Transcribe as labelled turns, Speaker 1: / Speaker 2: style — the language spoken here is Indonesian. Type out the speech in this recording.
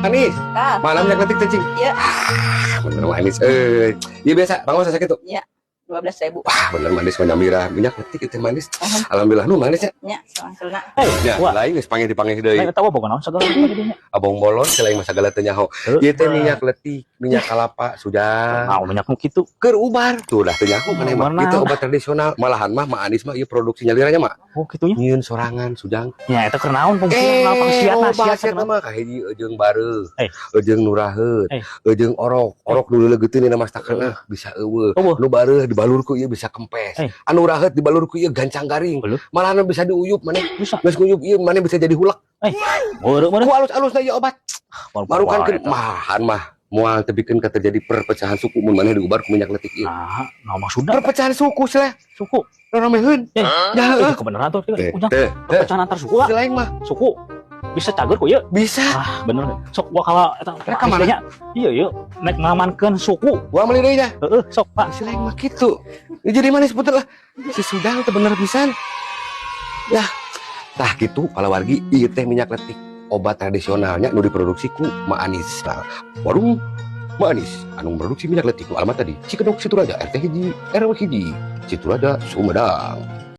Speaker 1: Manis.
Speaker 2: Kak.
Speaker 1: Malam minyak letik cacing.
Speaker 2: Iya.
Speaker 1: Bener manis. Iya biasa. Bang Mas sakit tuh.
Speaker 2: Iya. 12.000.
Speaker 1: Wah, bener manis manyamira. Minyak letik itu manis. Alhamdulillah nu manis ya.
Speaker 2: Nya, soalna.
Speaker 1: Ya, lain geus panggil deui.
Speaker 3: Lain tahu apa naon segala macam.
Speaker 1: Abong bolon selain masa segala teu nyaho. Ieu teh minyak letik, minyak kalapa, sudah.
Speaker 3: Mau minyak nu kitu.
Speaker 1: Keur ubar. Tuh dah teu nyaho maneh mah. Itu obat tradisional. Malahan mah Anis mah ieu produksi nyaliranya mah.
Speaker 3: Oh, kitunya.
Speaker 1: Nyieun sorangan sujang.
Speaker 3: Ya eta keur naon fungsinya pangsiatna
Speaker 1: Siat mah kahiji ejeung bareu,
Speaker 3: Eh.
Speaker 1: ejeung nuraheut, ejeung orok nu leuleugeuteun dina mastakeun bisa eueuh. Nu bareu dibalurku ieu bisa kempes. Anu raheut dibalurku ieu gancang garing. Malahan bisa diuyup maneh.
Speaker 3: Bisa.
Speaker 1: Geus nguyup ieu maneh bisa jadi hulek.
Speaker 3: Meureuk
Speaker 1: Ku alus-alusna ieu obat. Marukankeun mahan mah moal tebikeun ka terjadi perpecahan suku mun maneh diubar ku minyak letik ieu.
Speaker 3: Nah maksudna
Speaker 1: Perpecahan suku seleh.
Speaker 3: suku.
Speaker 1: Rameheun.
Speaker 3: Ya
Speaker 1: heuh.
Speaker 3: kebenaran tuh. Ujang.
Speaker 1: Teh.
Speaker 3: Perpecahan antar suku.
Speaker 1: Lain mah
Speaker 3: Suku bisa cager ku ieu.
Speaker 1: bisa.
Speaker 3: Bener. Sok gua kalau eta
Speaker 1: Rek ka mana?
Speaker 3: Iya nek ngamankeun suku.
Speaker 1: Gua meuli deui nya.
Speaker 3: Sok Pak.
Speaker 1: Si lain mah kitu. Jadi manis betul lah. Si Sudang teh bener pisan. Dah. Tah kitu palawargi ieu teh minyak letik obat tradisionalnya nu diproduksi ku Ma Anis. Nah, warung Ma Anis anu produksi minyak letik nu alamat tadi Cikedok Situraja RT 1 RW 1 Situraja Sumedang.